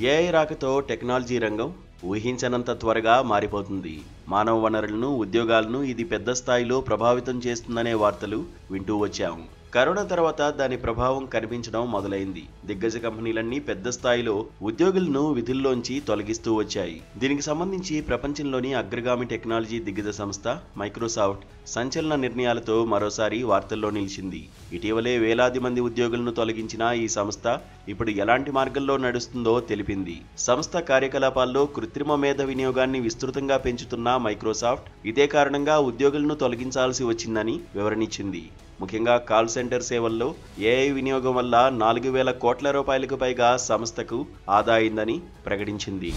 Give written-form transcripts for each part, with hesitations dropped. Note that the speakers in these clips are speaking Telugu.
ఏఐ రాకతో టెక్నాలజీ రంగం ఊహించనంత త్వరగా మారిపోతుంది. మానవ వనరులను, ఉద్యోగాలను ఇది పెద్ద స్థాయిలో ప్రభావితం చేస్తుందనే వార్తలు వింటూ వచ్చాము. కరోనా తర్వాత దాని ప్రభావం కనిపించడం మొదలైంది. దిగ్గజ కంపెనీలన్నీ పెద్ద స్థాయిలో ఉద్యోగులను విధుల్లోంచి తొలగిస్తూ వచ్చాయి. దీనికి సంబంధించి ప్రపంచంలోని అగ్రగామి టెక్నాలజీ దిగ్గజ సంస్థ మైక్రోసాఫ్ట్ సంచలన నిర్ణయాలతో మరోసారి వార్తల్లో నిలిచింది. ఇటీవలే వేలాది మంది ఉద్యోగులను తొలగించిన ఈ సంస్థ ఇప్పుడు ఎలాంటి మార్గంలో నడుస్తుందో తెలిపింది. సంస్థ కార్యకలాపాల్లో కృత్రిమ మేధ వినియోగాన్ని విస్తృతంగా పెంచుతున్న మైక్రోసాఫ్ట్ ఇదే కారణంగా ఉద్యోగులను తొలగించాల్సి వచ్చిందని వివరణించింది. ముఖ్యంగా కాల్ సెంటర్ సేవల్లో ఏఐ వినియోగం వల్ల 4,000 కోట్ల రూపాయలకు పైగా సంస్థకు ఆదా అయిందని ప్రకటించింది.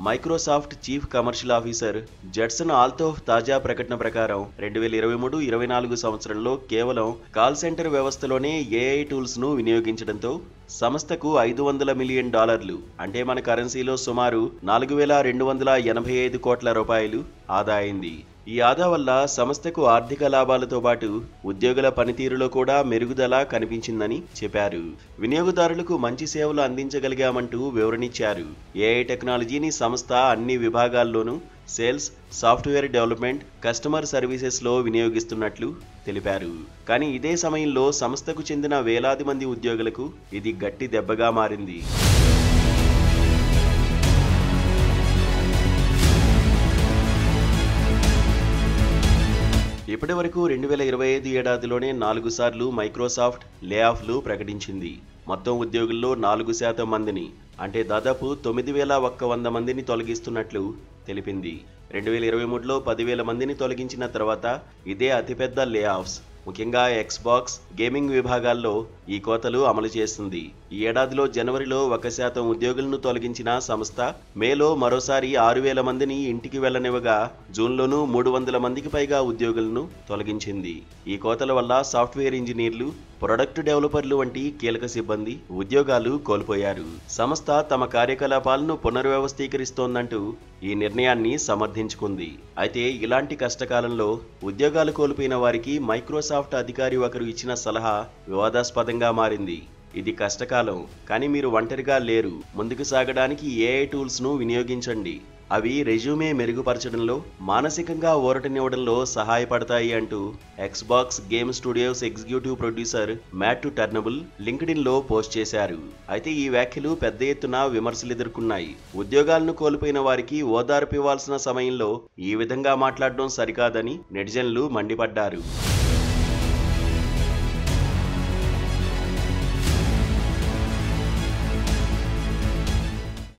Microsoft chief commercial officer Judson Althoff తాజా ప్రకటన ప్రకారం 2023-24 సంవత్సరంలో కేవలం కాల్ సెంటర్ వ్యవస్థలోనే ఏఐ టూల్స్ ను వినియోగించడంతో సంస్థకు $500 మిలియన్ అంటే మన కరెన్సీలో సుమారు 4,285 కోట్ల రూపాయలు ఆదా అయింది. ఈ ఆదా వల్ల సంస్థకు ఆర్థిక లాభాలతో పాటు ఉద్యోగుల పనితీరులో కూడా మెరుగుదల కనిపించిందని చెప్పారు. వినియోగదారులకు మంచి సేవలు అందించగలిగామంటూ వివరణించారు. ఏఐ టెక్నాలజీని సంస్థ అన్ని విభాగాల్లోనూ సేల్స్, సాఫ్ట్వేర్ డెవలప్మెంట్, కస్టమర్ సర్వీసెస్లో వినియోగిస్తున్నట్లు తెలిపారు. కానీ ఇదే సమయంలో సంస్థకు చెందిన వేలాది మంది ఉద్యోగులకు ఇది గట్టి దెబ్బగా మారింది. ఇప్పటి వరకు 2025 ఏడాదిలోనే 4 సార్లు మైక్రోసాఫ్ట్ లే ఆఫ్లు ప్రకటించింది. మొత్తం ఉద్యోగుల్లో 4% మందిని అంటే దాదాపు 9,100 మందిని తొలగిస్తున్నట్లు తెలిపింది. 2023లో 10,000 మందిని తొలగించిన తర్వాత ఇదే అతిపెద్ద లే ఆఫ్స్. ముఖ్యంగా ఎక్స్బాక్స్, గేమింగ్ విభాగాల్లో ఈ కోతలు అమలు చేస్తుంది. ఈ ఏడాదిలో జనవరిలో 1% ఉద్యోగులను తొలగించిన సంస్థ మేలో మరోసారి 6,000 మందిని ఇంటికి వెళ్లనివ్వగా జూన్లోనూ 300 మందికి పైగా ఉద్యోగులను తొలగించింది. ఈ కోతల వల్ల సాఫ్ట్వేర్ ఇంజనీర్లు, ప్రొడక్ట్ డెవలపర్లు వంటి కీలక సిబ్బంది ఉద్యోగాలు కోల్పోయారు. సంస్థ తమ కార్యకలాపాలను పునర్వ్యవస్థీకరిస్తోందంటూ ఈ నిర్ణయాన్ని సమర్థించుకుంది. అయితే ఇలాంటి కష్టకాలంలో ఉద్యోగాలు కోల్పోయిన వారికి మైక్రోసాఫ్ట్ అధికారి ఒకరు ఇచ్చిన సలహా వివాదాస్పదంగా మారింది. ఇది కష్టకాలం, కానీ మీరు ఒంటరిగా లేరు. ముందుకు సాగడానికి ఏఐ టూల్స్ ను వినియోగించండి. అవి రెజ్యూమే మెరుగుపరచడంలో, మానసికంగా ఊరటనివ్వడంలో సహాయపడతాయి అంటూ Xbox Game Studios executive producer Matt Turnbull లింక్డ్ఇన్లో పోస్ట్ చేశారు. అయితే ఈ వ్యాఖ్యలు పెద్ద ఎత్తున విమర్శలు ఎదుర్కొన్నాయి. ఉద్యోగాలను కోల్పోయిన వారికి ఓదార్పు ఇవ్వాల్సిన సమయంలో ఈ విధంగా మాట్లాడడం సరికాదని నెటిజన్లు మండిపడ్డారు.